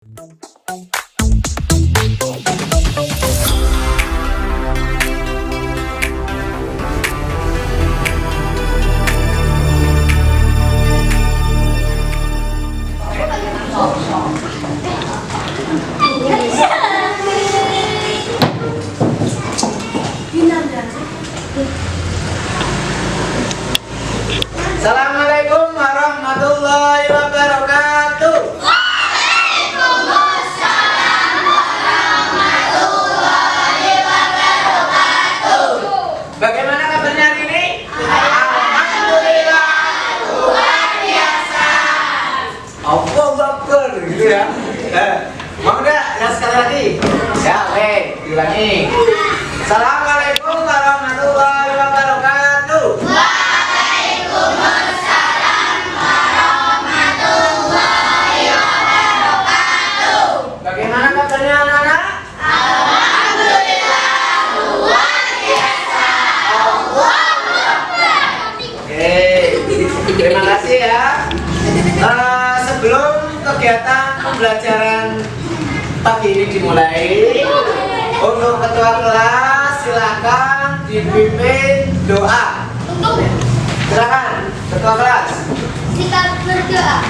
Assalamualaikum warahmatullahi wabarakatuh. Waalaikumsalam warahmatullahi wabarakatuh. Bagaimana kabarnya hari ini? Alhamdulillah luar biasa. Allahu Akbar gitu ya. Mau enggak? Yang sekali lagi. Ya, diulangi. Assalamualaikum warahmatullahi wabarakatuh. Waalaikumsalam warahmatullahi wabarakatuh. Bagaimana kabarnya anak-anak? Alhamdulillah luar biasa. Allahu Akbar. Oke, terima kasih ya. Sebelum kegiatan pembelajaran pagi ini dimulai, untuk ketua kelas silakan dipimpin doa. Silakan ketua kelas. Kita berdoa.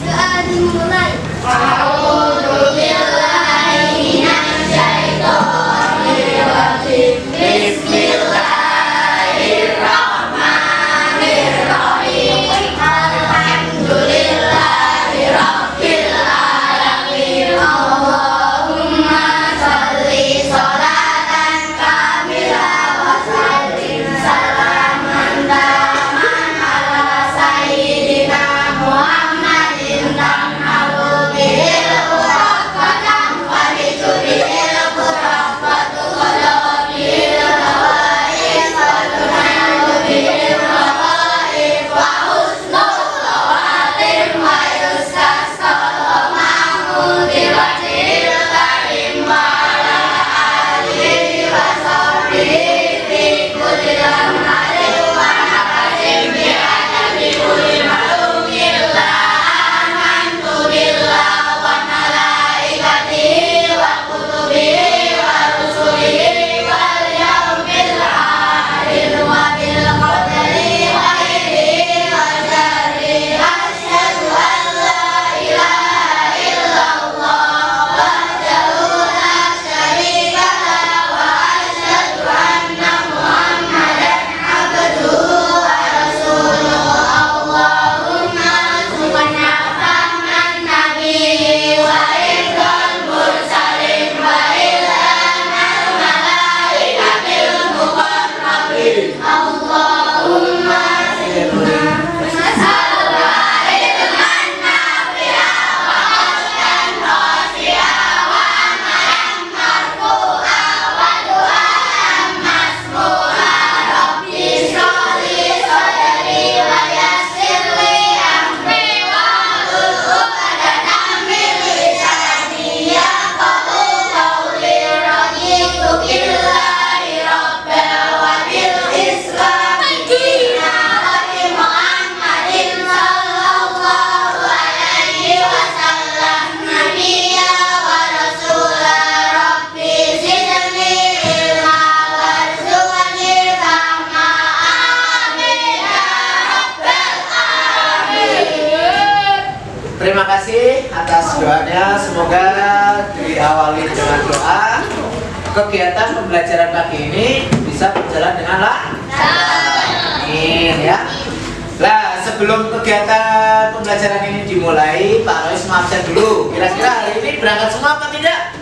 Doa dimulai. A'udzubillahi minasyaitonir rajim. Bismillahirrahmanirrahim. Alhamdulillahirabbil alamin. Allahumma shalli sholatan kamilah wa sallim salaman taman ala sayyidina Muhammadin tanhalu bihil uraqatam wa litubihil quraqatu wa bihil hawaif wa tunalu bihil hawaif wa husnul khawatim wa yustasqal ghamam biwajhil karim wa ala alihi wa sahbihi fi kulli lamhatin wa nafsin bi adadi kulli ma'lumillah. Amantu billah wa malaikatihi wa kutubihi wa rusulihi wal yawmil akhir wa bil qadari khairihi wa syarrihi. Asyhadu an la ilaha illallah wahdahu la syarika lah wa asyhadu anna Muhammadan abduhu wa rasuluh. Allahumma subhana fahman nabiyyi wa ifdal mursalin wa ilhamal malaikatil muqarrabin. Allahumma Terima kasih atas doanya. Semoga diawali dengan doa. Kegiatan pembelajaran pagi ini bisa berjalan dengan lancar. Amin ya. Nah, sebelum kegiatan pembelajaran ini dimulai, Pak Rois absen dulu. Kira-kira hari ini berangkat semua apa tidak?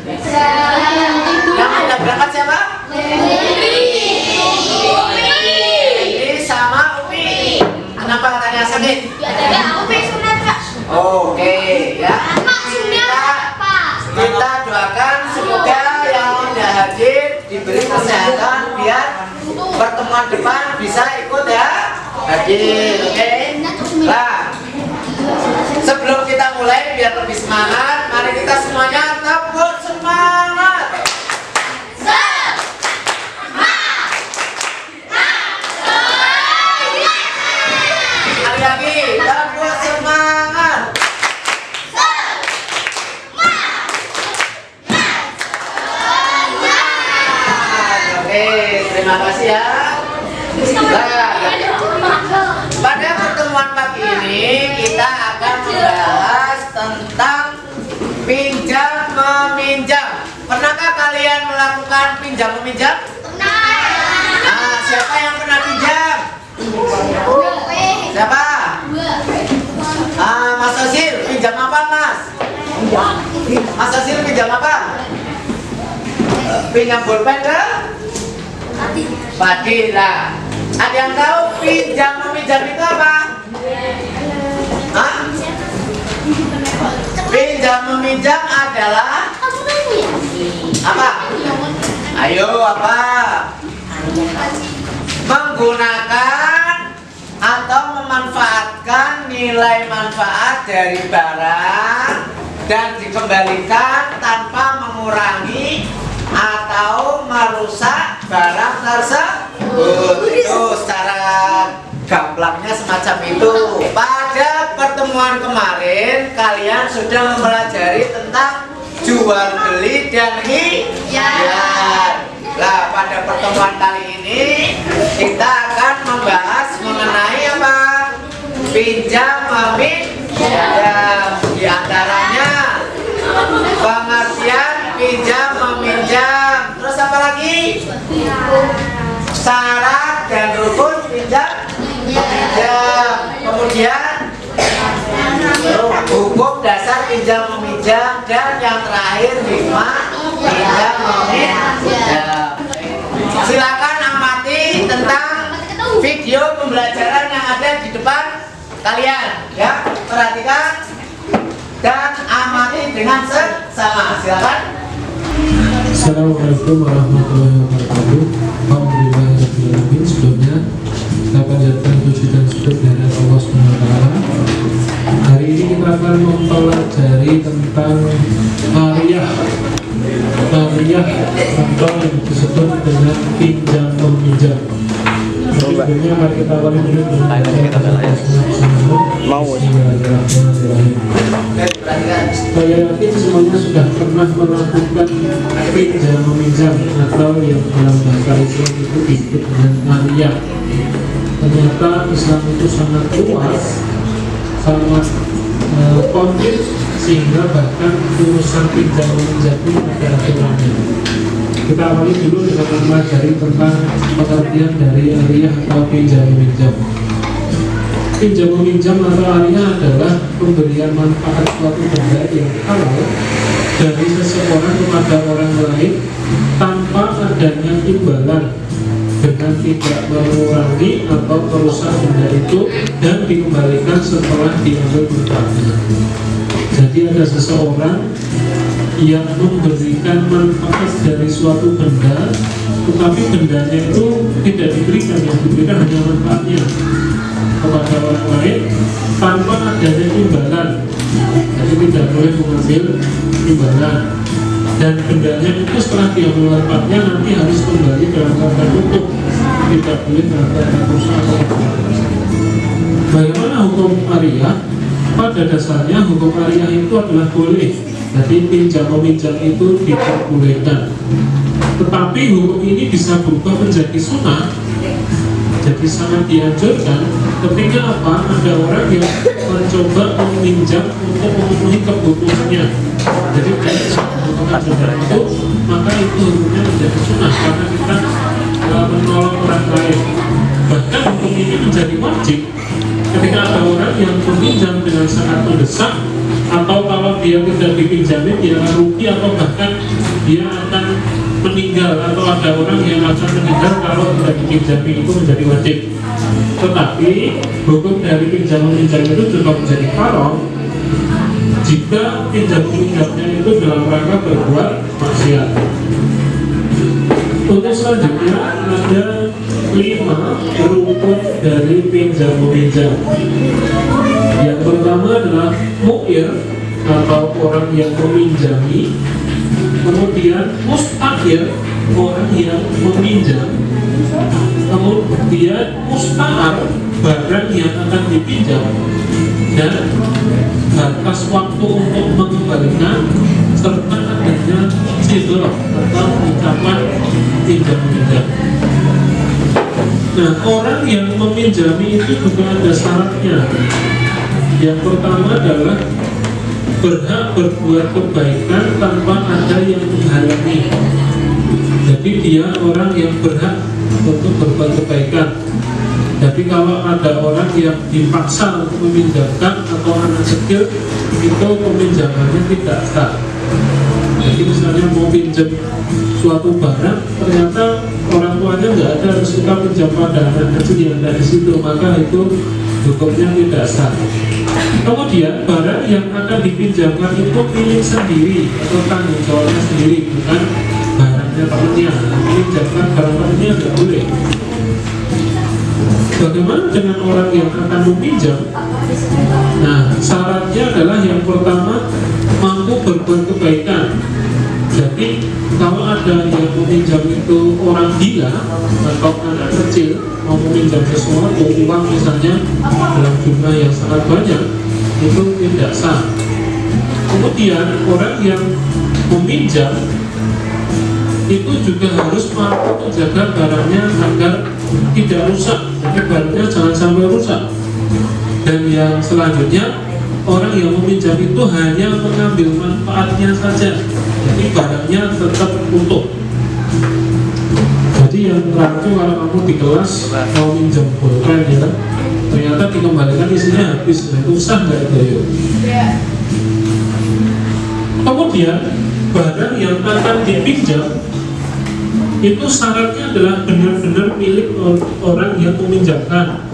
Yang tidak berangkat siapa? Ini sama Umi. Kenapa katanya sakit? Oke ya. Kita doakan semoga yang tidak hadir diberi kesehatan biar pertemuan depan bisa ikut ya hadir. Oke. Nah, sebelum kita mulai biar lebih semangat, mari kita semuanya tepuk semangat. Lagi, tepuk semangat. terima kasih ya. Nah, pada pertemuan pagi ini kita akan membahas tentang pinjam meminjam. Pernahkah kalian melakukan pinjam meminjam? Nah, siapa yang pernah pinjam? Siapa? Mas Osil, pinjam apa Mas? Mas Osil pinjam apa? Pinjam pulpen ke? Padi lah. Ada yang tahu pinjam meminjam itu apa? Hah? Pinjam meminjam adalah apa? Ayo apa? Menggunakan atau memanfaatkan nilai manfaat dari barang dan dikembalikan tanpa mengurangi atau merusak barang tersebut. Itu secara gamblangnya semacam itu. Pada pertemuan kemarin kalian sudah mempelajari tentang jual beli dan hiyar. Nah, pada pertemuan kali ini kita akan membahas mengenai apa? Pinjam meminjam. Di antaranya pengertian pinjam meminjam. Terus apa lagi? Syarat dan rukun pinjam meminjam. Kemudian hukum dasar pinjam meminjam, dan yang terakhir hikmah pinjam meminjam. Silakan amati tentang video pembelajaran yang ada di depan kalian ya. Perhatikan dan amati dengan seksama. Silakan. Assalamualaikum warahmatullahi wabarakatuh. Alhamdulillahirrahmanirrahim. Sebelumnya saya panjatkan puji dan syukur kepada Allah SWT. Hari ini kita akan mempelajari tentang ariyah atau yang disebut dengan pinjam meminjam. Sebelumnya mari kita awali dulu dengan saya yakin semuanya sudah pernah melakukan pinjam meminjam atau yang dalam bahasa Islam itu disebut dengan ariyah. Ternyata Islam itu sangat luas, sangat komplit, sehingga bahkan urusan pinjam meminjam itu ada aturannya. Kita awali dulu dengan mempelajari tentang pengertian dari ariyah atau pinjam meminjam. Pinjam meminjam atau ariyah adalah pemberian manfaat suatu benda yang halal dari seseorang kepada orang lain tanpa adanya imbalan, dengan tidak mengurangi atau merusak benda itu dan dikembalikan setelah diambil manfaatnya. Jadi ada seseorang yang memberikan manfaat dari suatu benda, tetapi bendanya itu tidak diberikan, yang diberikan hanya manfaatnya kepada orang lain tanpa adanya imbalan. Jadi tidak boleh mengambil imbalan, dan bendanya itu setelah diambil manfaatnya nanti harus kembali dalam keadaan utuh, tidak boleh dalam keadaan rusak atau rusak. Bagaimana hukum ariyah? Pada dasarnya hukum ariyah itu adalah boleh. Jadi pinjam meminjam itu diperbolehkan, tetapi hukum ini bisa berubah menjadi sunnah. Jadi sangat dianjurkan ketika apa? Ada orang yang mencoba meminjam untuk memenuhi kebutuhannya. Jadi dia membutuhkan benda itu, maka itu hukumnya menjadi sunnah karena kita menolong orang lain. Bahkan hukum ini menjadi wajib ketika ada orang yang meminjam dengan sangat mendesak, atau kalau dia tidak dipinjamin dia rugi, atau bahkan dia akan meninggal, atau ada orang yang akan meninggal kalau tidak dipinjami, itu menjadi wajib. Tetapi hukum dari pinjam meminjam itu juga menjadi haram jika pinjam meminjamnya itu dalam rangka berbuat maksiat. Untuk selanjutnya ada 5 rukun dari pinjam meminjam. Yang pertama adalah mu'ir atau orang yang meminjami, kemudian musta'ir orang yang meminjam, kemudian musta'ar barang yang akan dipinjam, dan batas waktu untuk mengembalikan, serta adanya sidor atau ucapan pinjam meminjam. Nah, orang yang meminjami itu juga ada syaratnya. Yang pertama adalah berhak berbuat kebaikan tanpa ada yang menghalangi. Jadi dia orang yang berhak untuk berbuat kebaikan. Jadi kalau ada orang yang dipaksa untuk meminjamkan atau anak kecil, itu peminjamannya tidak sah. Jadi misalnya mau pinjam suatu barang, ternyata orang tuanya nggak ada, terus kita pinjam pada anak kecil yang ada di situ, maka itu hukumnya tidak sah. Kemudian barang yang akan dipinjamkan itu milik sendiri atau tanggung jawabnya sendiri, bukan barangnya temannya. Pinjamkan barang temannya nggak boleh. Bagaimana dengan orang yang akan meminjam? Nah, syaratnya adalah yang pertama mampu berbuat kebaikan. Jadi kalau ada yang meminjam itu orang gila atau anak kecil mau meminjam sesuatu, uang misalnya dalam jumlah yang sangat banyak, itu tidak sah. Kemudian orang yang meminjam itu juga harus mampu menjaga barangnya agar tidak rusak. Jadi barangnya jangan sampai rusak. Dan yang selanjutnya, orang yang meminjam itu hanya mengambil manfaatnya saja. Jadi barangnya tetap utuh. Jadi yang terakhir, kalau kamu di kelas mau minjam pulpen ya, ternyata dikembalikan isinya habis, nah itu sah nggak itu? Ya. Kemudian barang yang akan dipinjam itu syaratnya adalah benar-benar milik orang yang meminjamkan.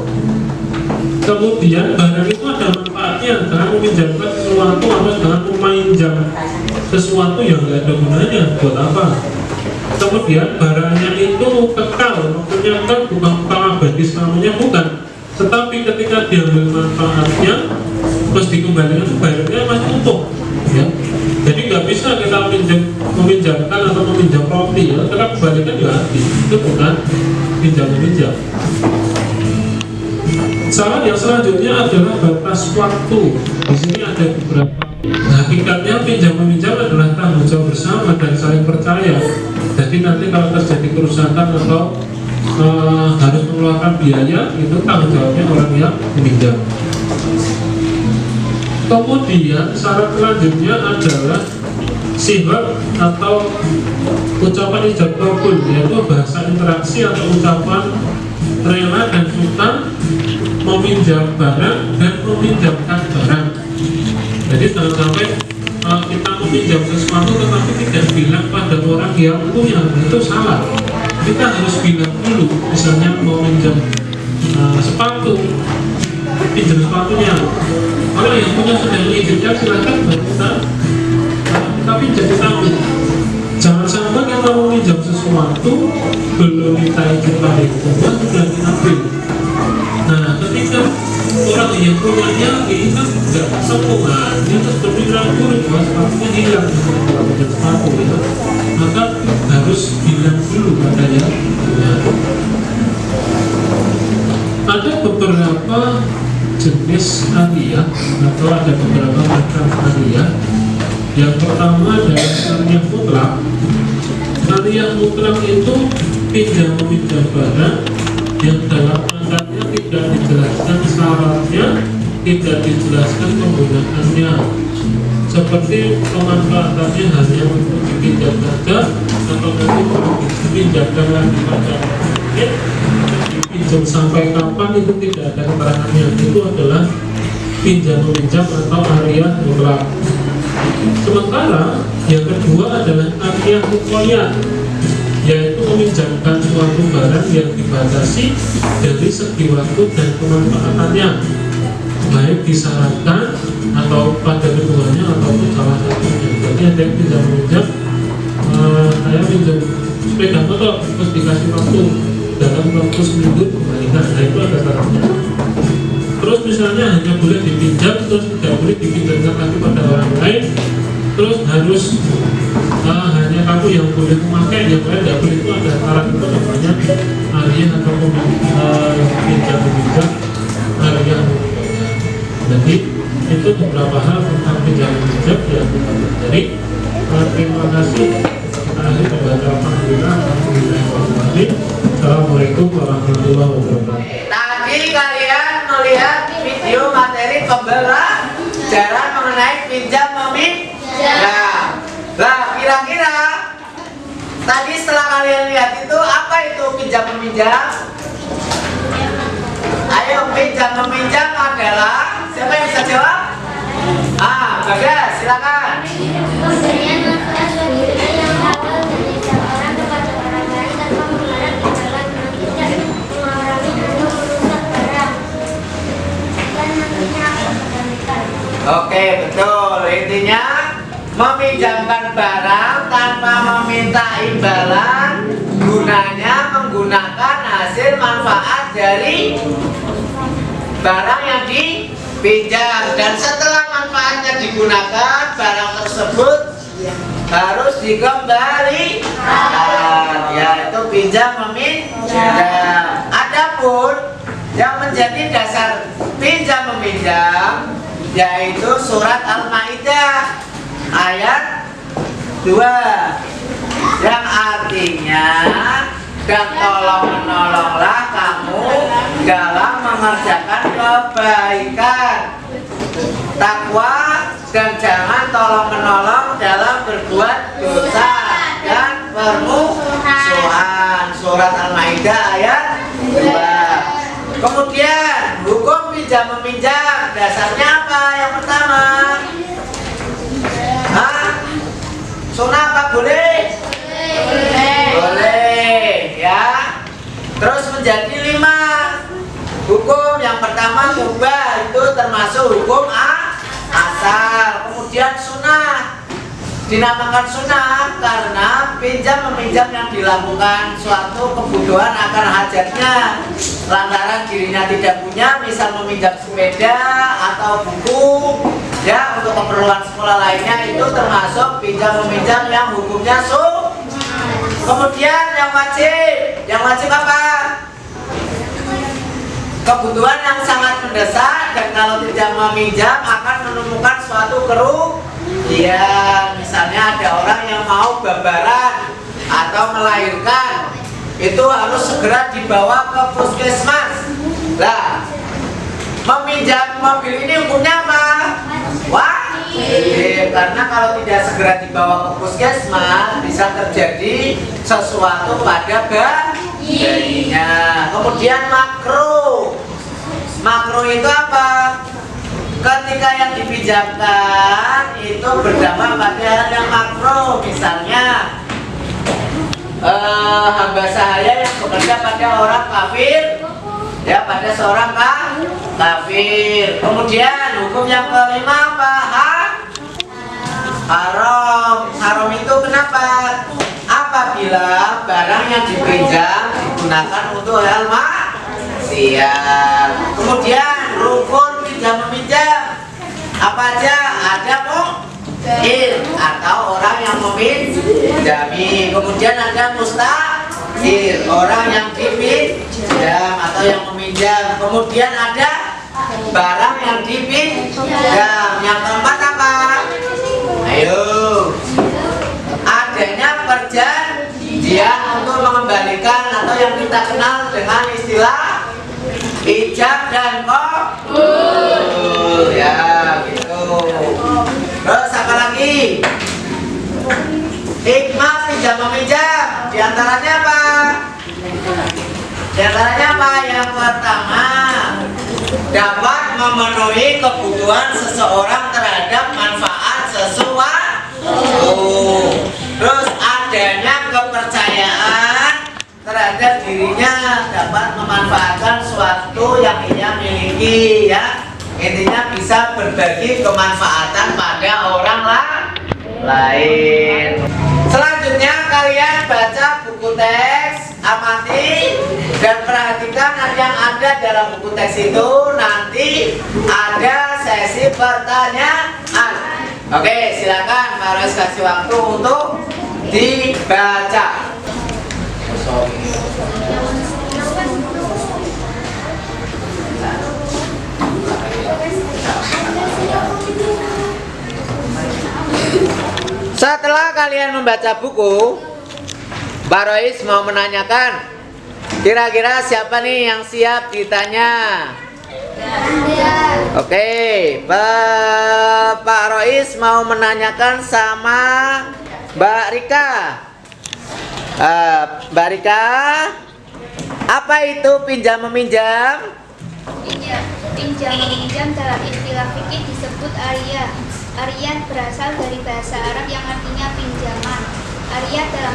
Kemudian barang itu ada manfaatnya, jangan meminjamkan sesuatu atau jangan meminjam sesuatu yang nggak ada gunanya, buat apa? Kemudian barangnya itu kekal, maksudnya kan bukan kekal abadi selamanya, bukan. Tetapi ketika diambil manfaatnya, terus dikembalikan barangnya masih utuh, ya. Jadi nggak bisa kita meminjamkan atau meminjam roti, ya. Kita kembalikan ya habis, itu bukan pinjam-meminjam. Syarat yang selanjutnya adalah batas waktu. Di sini ada beberapa. Hakikatnya pinjam-meminjam adalah tanggung jawab bersama dan saling percaya. Jadi nanti kalau terjadi kerusakan atau harus mengeluarkan biaya, itu tanggung jawabnya orang yang meminjam. Kemudian syarat selanjutnya adalah sifat atau ucapan ijab kabul, yaitu bahasa interaksi atau ucapan rela dan suka meminjam barang dan meminjamkan barang. Jadi jangan sampai kita meminjam sesuatu tetapi tidak bilang pada orang yang punya, itu salah. Kita harus bilang dulu, misalnya mau minjam sepatu, pinjam sepatunya. Kalau yang punya sudah mengizinkan, silakan kita pinjam di tamu. Jangan sampai kita mau minjam sesuatu belum kita izin dari rumah sudah diambil. Nah, ketika orang yang punyanya ini kan tidak sempurna, dia terus berpikiran bahwa sepatunya hilang kalau pinjam sepatu, ya. Maka harus bilang dulu pada yang punya. Ada beberapa jenis aliyah atau ada beberapa macam aliyah. Yang pertama adalah aliyah mutlak. Aliyah mutlak itu pinjam meminjam barang yang dalam angkatnya tidak dijelaskan syaratnya, tidak dijelaskan penggunaannya. Seperti pemanfaatannya hanya untuk dipinjam saja atau nanti perlu dipinjamkan lagi pada market, dipinjam sampai kapan itu tidak ada keterangannya. Itu adalah pinjam meminjam atau aliyah mutlak. Sementara yang kedua adalah aliyah muqayyad, yaitu meminjamkan suatu barang yang dibatasi dari segi waktu dan pemanfaatannya, baik disyaratkan atau pada keduanya ataupun salah satunya. Jadi ada yang pinjam meminjam, saya pinjam sepeda motor terus dikasih waktu dalam waktu seminggu kembalikan, nah itu ada syaratnya. Terus misalnya hanya boleh dipinjam, terus tidak boleh dipinjamkan lagi pada orang lain, terus harus hanya kamu yang boleh memakai, yang lain tidak boleh. Itu ada syarat, itu namanya aliyah atau pinjam-meminjam aliyah. Jadi itu beberapa hal tentang pinjam-meminjam yang kita pelajari. Terima kasih. Kita akhir membaca alhamdulillah. Assalamualaikum warahmatullahi wabarakatuh. Tadi kalian melihat video materi pembelajaran mengenai pinjam meminjam. Nah, kira-kira tadi setelah kalian lihat itu apa itu pinjam meminjam? Ayo, pinjam meminjam adalah siapa yang bisa jawab? Bagas, silakan. Pemberian nafkah swadaya yang halal dari seorang kepada orang lain tanpa mengharap imbalan dan tidak mengurangi atau merusak barang dan nantinya akan dikembalikan. Oke, betul. Intinya meminjamkan barang tanpa meminta imbalan, gunanya menggunakan hasil manfaat dari barang yang dipinjam, dan setelah manfaatnya digunakan, barang tersebut harus dikembalikan. Ya, itu pinjam meminjam. Adapun yang menjadi dasar pinjam meminjam yaitu surat Al-Maidah ayat 2 yang artinya, dan tolong menolonglah kamu dalam mengerjakan kebaikan, takwa, dan jangan tolong menolong dalam berbuat dosa dan permusuhan. Surat Al-Maidah ayat 2. Kemudian hukum pinjam meminjam dasarnya apa? Yang pertama, sunnah apa boleh? Boleh, ya. Terus menjadi 5 hukum. Yang pertama mubah, itu termasuk hukum asal. Kemudian sunnah, dinamakan sunnah karena pinjam meminjam yang dilakukan suatu kebutuhan akan hajatnya, lantaran dirinya tidak punya, misal meminjam sepeda atau buku ya untuk keperluan sekolah lainnya, itu termasuk pinjam meminjam yang hukumnya Kemudian yang wajib apa? Kebutuhan yang sangat mendesak, dan kalau tidak meminjam akan menemukan suatu kerugian. Misalnya ada orang yang mau babaran atau melahirkan, itu harus segera dibawa ke puskesmas. Nah, meminjam mobil ini hukumnya apa? Wajib, karena kalau tidak segera dibawa ke puskesmas bisa terjadi sesuatu pada bayinya. Kemudian makro itu apa? Ketika yang dipinjamkan itu berdampak pada hal yang makro, misalnya hamba sahaya yang bekerja pada orang kafir, ya pada seorang kafir. Kemudian hukum yang kelima apa? Haram itu kenapa? Apabila barang yang dipinjam digunakan untuk hal maksiat. Kemudian rukun pinjam meminjam apa aja? Ada atau orang yang meminjami. Kemudian ada mustahil, orang yang dipinjam atau yang meminjam. Kemudian ada barang yang dipinjam. Yang keempat apa? Ayo, adanya perjanjian untuk mengembalikan atau yang kita kenal dengan istilah ijab dan qabul, ya gitu. Terus apa lagi? Hikmah pinjam meminjam diantaranya apa? Yang pertama, dapat memenuhi kebutuhan seseorang terhadap manfaat sesuatu. Terus adanya kepercayaan terhadap dirinya, dapat memanfaatkan sesuatu yang ia miliki, ya. Intinya bisa berbagi kemanfaatan pada orang lain. Selanjutnya kalian baca buku teks, amati dan perhatikan yang ada dalam buku teks itu. Nanti ada sesi pertanyaan. Oke, silakan Pak Rois kasih waktu untuk dibaca. Setelah kalian membaca buku, Mbak Rois mau menanyakan, Kira-kira siapa nih yang siap ditanya? Oke, Pak Rois mau menanyakan sama Mbak Rika. Mbak Rika, apa itu pinjam meminjam? Pinjam meminjam dalam istilah fikih disebut ariyah. Ariyah berasal dari bahasa Arab yang artinya pinjaman. Ariyah adalah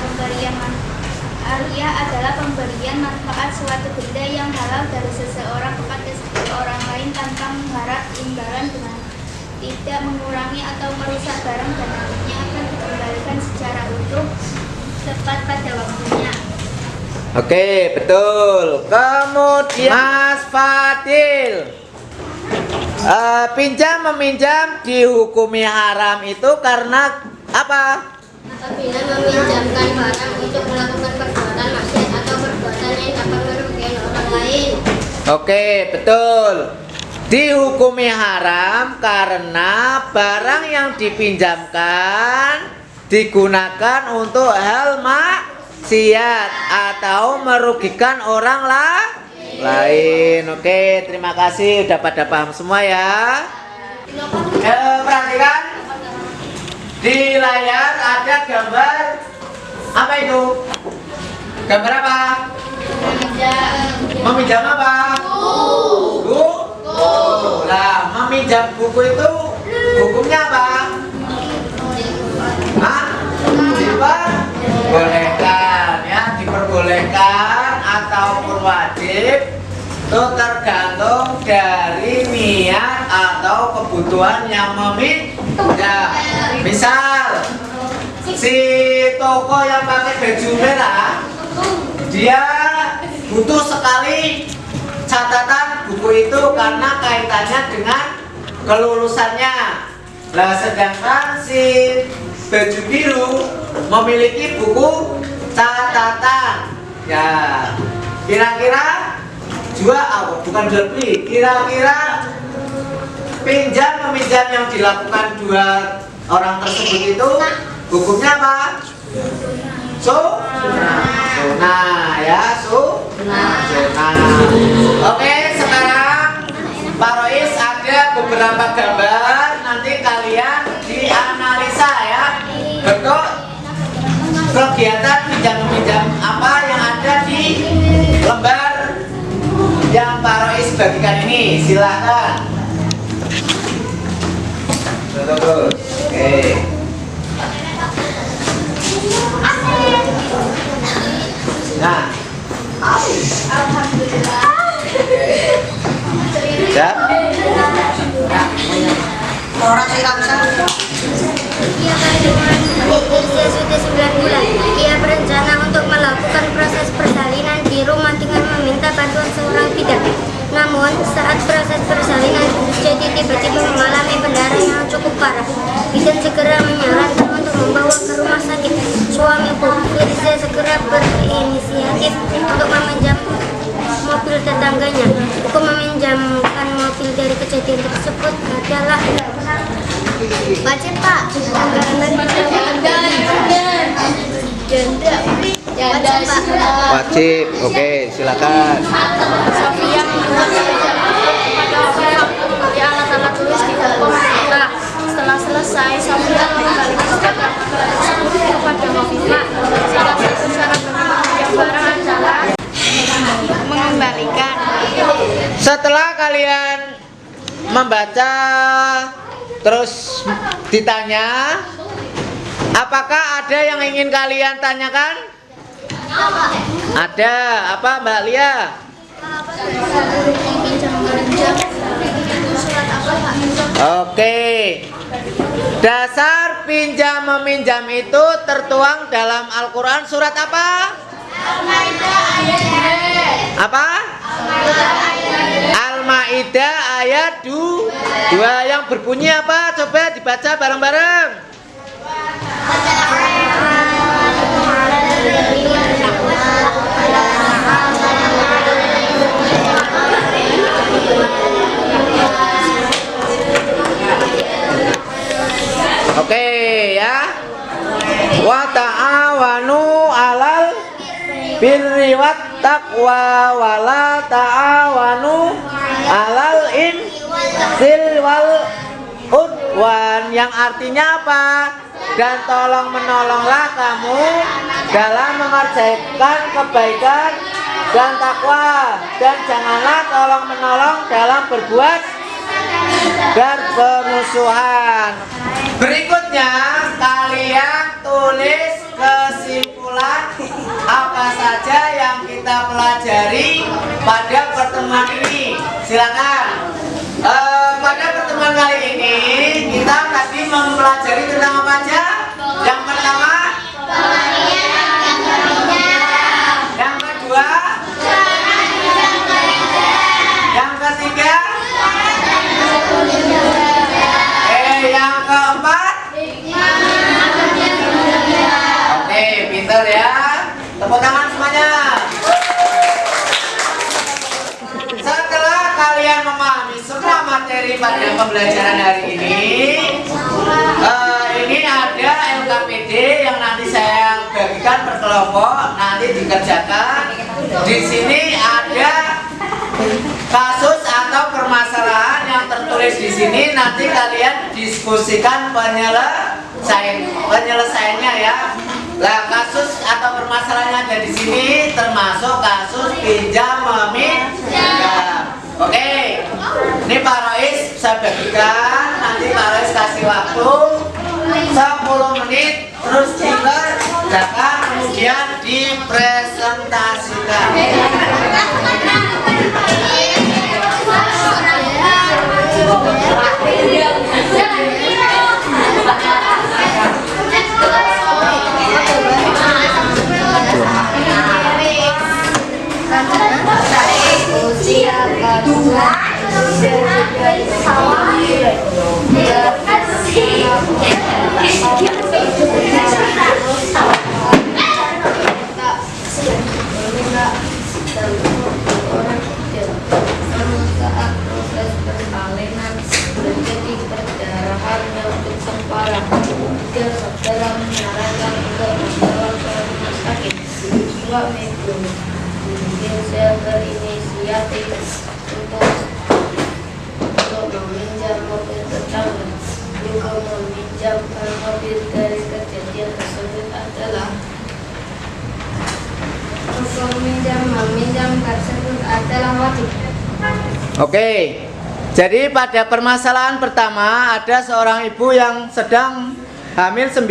pemberian manfaat suatu benda yang halal dari seseorang kepada seseorang lain tanpa mengharap imbalan dengan tidak mengurangi atau merusak barang dan nantinya akan dikembalikan secara utuh tepat pada waktunya. Oke, betul. Kemudian Mas Fadil, pinjam meminjam dihukumi haram itu karena apa? Apabila meminjamkan barang untuk melakukan perbuatan maksiat atau perbuatan yang dapat merugikan orang lain. Oke, betul. Dihukumi haram karena barang yang dipinjamkan digunakan untuk hal maksiat atau merugikan orang lain. Oke, terima kasih. Udah pada paham semua ya. Perhatikan. Di layar ada gambar apa itu? Gambar apa? Meminjam apa? Buku. Nah, meminjam buku itu hukumnya apa? Hah? Diperbolehkan ya, diperbolehkan ataupun wajib itu tergantung dari niat atau kebutuhan yang meminjam. Misal si toko yang pakai baju merah, dia butuh sekali catatan buku itu karena kaitannya dengan kelulusannya. Nah, sedangkan si baju biru memiliki buku catatan. Ya, kira-kira bukan jual beli. Kira-kira pinjam meminjam yang dilakukan dua orang tersebut itu hukumnya apa? Sunnah ya, sunnah. Oke, sekarang Pak Rois ada beberapa gambar, nanti kalian dianalisa ya bentuk kegiatan pinjam meminjam apa yang ada di lembar yang Pak Rois bagikan ini. Silakan. Oke. Nah, Alhamdulillah. siap? Orang Ia berusia sudah 9 bulan. Ia berencana untuk melakukan proses persalinan di rumah dengan meminta bantuan seorang bidan. Namun saat proses persalinan jadi tiba-tiba mengalami pendarahan yang cukup parah. Bidan segera menyarankan untuk membawa ke rumah sakit. Suami Bu Firza segera berinisiatif untuk meminjam mobil tetangganya. Hukum meminjamkan mobil dari kejadian tersebut adalah wajib, Pak. Wajib. Oke, silakan. Sofia membeli alat-alat tulis di dalam komputer. Setelah selesai, Sofia mengembalikan setiap tersebut kepada Movifah. Salah satu syarat meminjam barang adalah mengembalikan. Setelah kalian membaca terus ditanya, apakah ada yang ingin kalian tanyakan? Ada. Apa Mbak Lia? Oke. Dasar pinjam meminjam itu tertuang dalam Al-Quran surat apa? Apa? Al-Maidah ayat 2 yang berbunyi apa? Coba dibaca bareng-bareng. Oke ya. Wa ta'awanu 'alal birri wat taqwa wala ta'awanu 'alal insil wal udwan, yang artinya apa? Dan tolong menolonglah kamu dalam mengerjakan kebaikan dan takwa, dan janganlah tolong menolong dalam berbuat dan permusuhan. Berikutnya kalian tulis kesimpulan apa saja yang kita pelajari pada pertemuan ini. Silakan. Pada pertemuan kali ini kita tadi mempelajari tentang apa aja? Yang pertama, yang kedua, yang ketiga, yang keempat. Oke, pintar ya. Tepuk tangan semuanya. Setelah kalian memahami semua materi pada pembelajaran hari ini ada LKPD yang nanti saya bagikan per kelompok, nanti dikerjakan. Di sini ada kasus atau permasalahan yang tertulis di sini, nanti kalian diskusikan penyelesaiannya ya. Nah, kasus atau permasalahan ada di sini termasuk kasus pinjam meminjam. Oke, ini Pak Rois saya bagikan, nanti Pak Rois kasih waktu 10 menit, terus dikerjakan, kemudian dipresentasikan. Saya berinisiatif untuk meminjam mobil tetangga, juga meminjamkan mobil. Dari kejadian tersebut adalah meminjam tersebut adalah wajib. Oke, jadi pada permasalahan pertama ada seorang ibu yang sedang hamil 9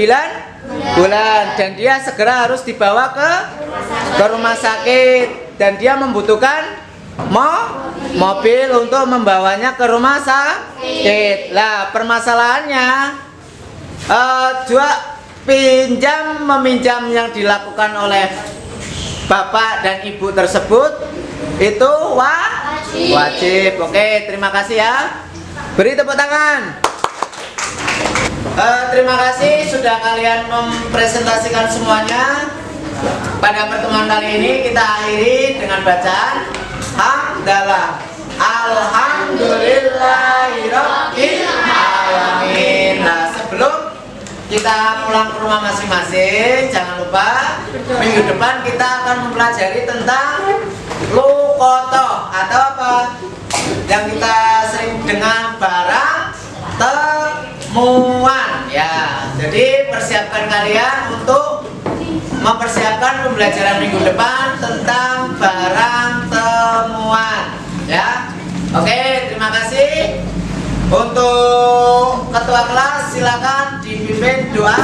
bulan dan dia segera harus dibawa ke rumah sakit, dan dia membutuhkan mobil untuk membawanya ke rumah sakit. Lah, permasalahannya pinjam meminjam yang dilakukan oleh bapak dan ibu tersebut itu wajib. Oke, terima kasih ya. Beri tepuk tangan. Terima kasih sudah kalian mempresentasikan semuanya. Pada pertemuan kali ini kita akhiri dengan bacaan hamdalah. Alhamdulillahirabbil alamin. Nah, sebelum kita pulang ke rumah masing-masing, jangan lupa minggu depan kita akan mempelajari tentang lukoto atau apa yang kita sering dengar, barang temuan ya. Jadi persiapkan kalian untuk mempersiapkan pembelajaran minggu depan tentang barang temuan ya. Oke, terima kasih. Untuk ketua kelas silakan dipimpin doa.